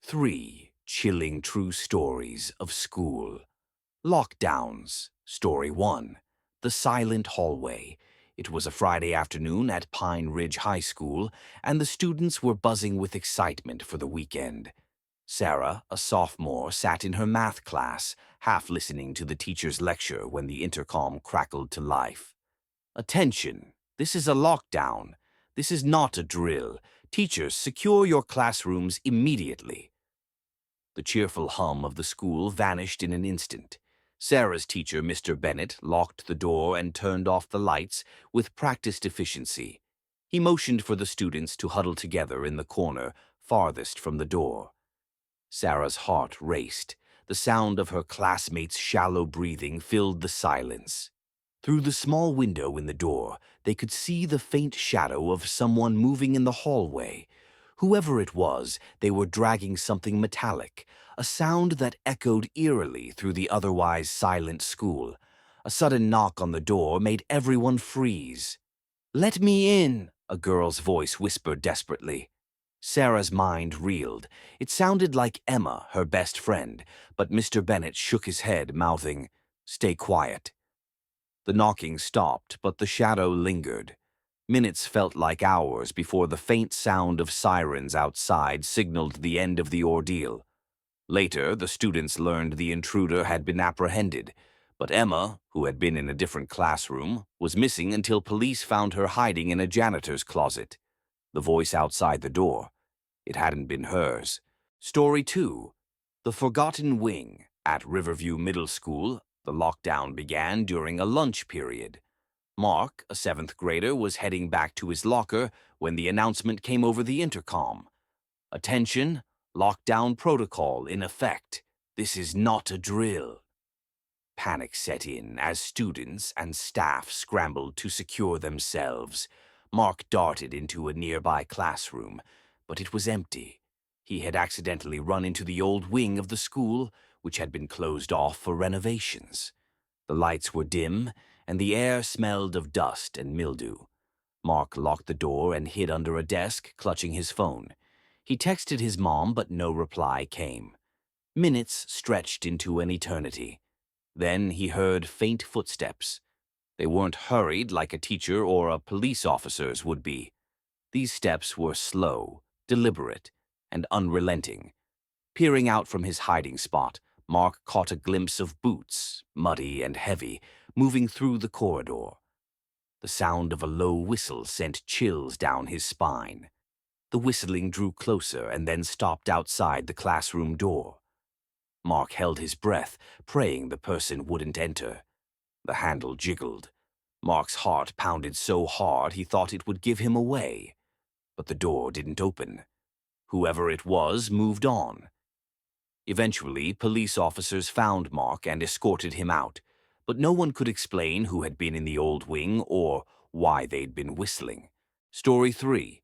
3 chilling true stories of school. Lockdowns. Story 1. The Silent Hallway. It was a Friday afternoon at Pine Ridge High School, and the students were buzzing with excitement for the weekend. Sarah, a sophomore, sat in her math class, half listening to the teacher's lecture when the intercom crackled to life. Attention! This is a lockdown. This is not a drill. Teachers, secure your classrooms immediately. The cheerful hum of the school vanished in an instant. Sarah's teacher, Mr. Bennett, locked the door and turned off the lights with practiced efficiency. He motioned for the students to huddle together in the corner farthest from the door. Sarah's heart raced. The sound of her classmates' shallow breathing filled the silence. Through the small window in the door, they could see the faint shadow of someone moving in the hallway. Whoever it was, they were dragging something metallic, a sound that echoed eerily through the otherwise silent school. A sudden knock on the door made everyone freeze. "Let me in," a girl's voice whispered desperately. Sarah's mind reeled. It sounded like Emma, her best friend, but Mr. Bennett shook his head, mouthing, "Stay quiet." The knocking stopped, but the shadow lingered. Minutes felt like hours before the faint sound of sirens outside signaled the end of the ordeal. Later, the students learned the intruder had been apprehended, but Emma, who had been in a different classroom, was missing until police found her hiding in a janitor's closet. The voice outside the door. It hadn't been hers. Story 2. The Forgotten Wing. At Riverview Middle School, the lockdown began during a lunch period. Mark, a 7th grader, was heading back to his locker when the announcement came over the intercom. "Attention, lockdown protocol in effect. This is not a drill." Panic set in as students and staff scrambled to secure themselves. Mark darted into a nearby classroom, but it was empty. He had accidentally run into the old wing of the school, which had been closed off for renovations. The lights were dim, and the air smelled of dust and mildew. Mark locked the door and hid under a desk, clutching his phone. He texted his mom, but no reply came. Minutes stretched into an eternity. Then he heard faint footsteps. They weren't hurried like a teacher or a police officer's would be. These steps were slow, deliberate, and unrelenting. Peering out from his hiding spot, Mark caught a glimpse of boots, muddy and heavy, moving through the corridor. The sound of a low whistle sent chills down his spine. The whistling drew closer and then stopped outside the classroom door. Mark held his breath, praying the person wouldn't enter. The handle jiggled. Mark's heart pounded so hard he thought it would give him away. But the door didn't open. Whoever it was moved on. Eventually, police officers found Mark and escorted him out, but no one could explain who had been in the old wing or why they'd been whistling. Story 3.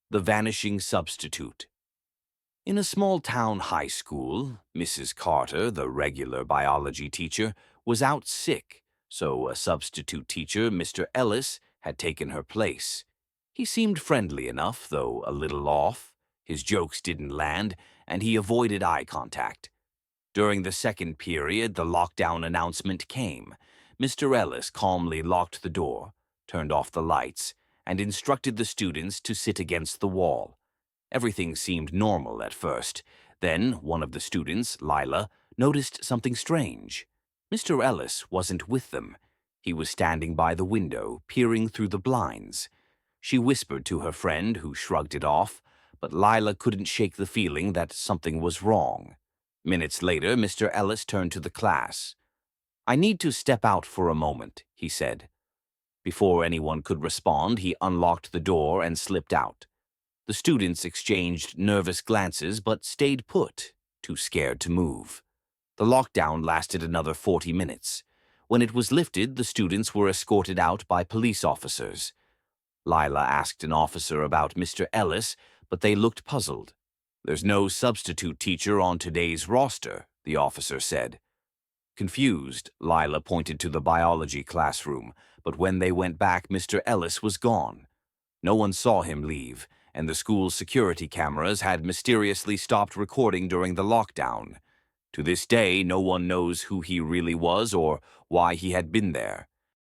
The Vanishing Substitute. In a small-town high school, Mrs. Carter, the regular biology teacher, was out sick, so a substitute teacher, Mr. Ellis, had taken her place. He seemed friendly enough, though a little off. His jokes didn't land, and he avoided eye contact. During the second period, the lockdown announcement came. Mr. Ellis calmly locked the door, turned off the lights, and instructed the students to sit against the wall. Everything seemed normal at first. Then one of the students, Lila, noticed something strange. Mr. Ellis wasn't with them. He was standing by the window, peering through the blinds. She whispered to her friend, who shrugged it off, but Lila couldn't shake the feeling that something was wrong. Minutes later, Mr. Ellis turned to the class. "I need to step out for a moment," he said. Before anyone could respond, he unlocked the door and slipped out. The students exchanged nervous glances but stayed put, too scared to move. The lockdown lasted another 40 minutes. When it was lifted, the students were escorted out by police officers. Lila asked an officer about Mr. Ellis, but they looked puzzled. "There's no substitute teacher on today's roster," the officer said. Confused, Lila pointed to the biology classroom, but when they went back, Mr. Ellis was gone. No one saw him leave, and the school's security cameras had mysteriously stopped recording during the lockdown. To this day, no one knows who he really was or why he had been there.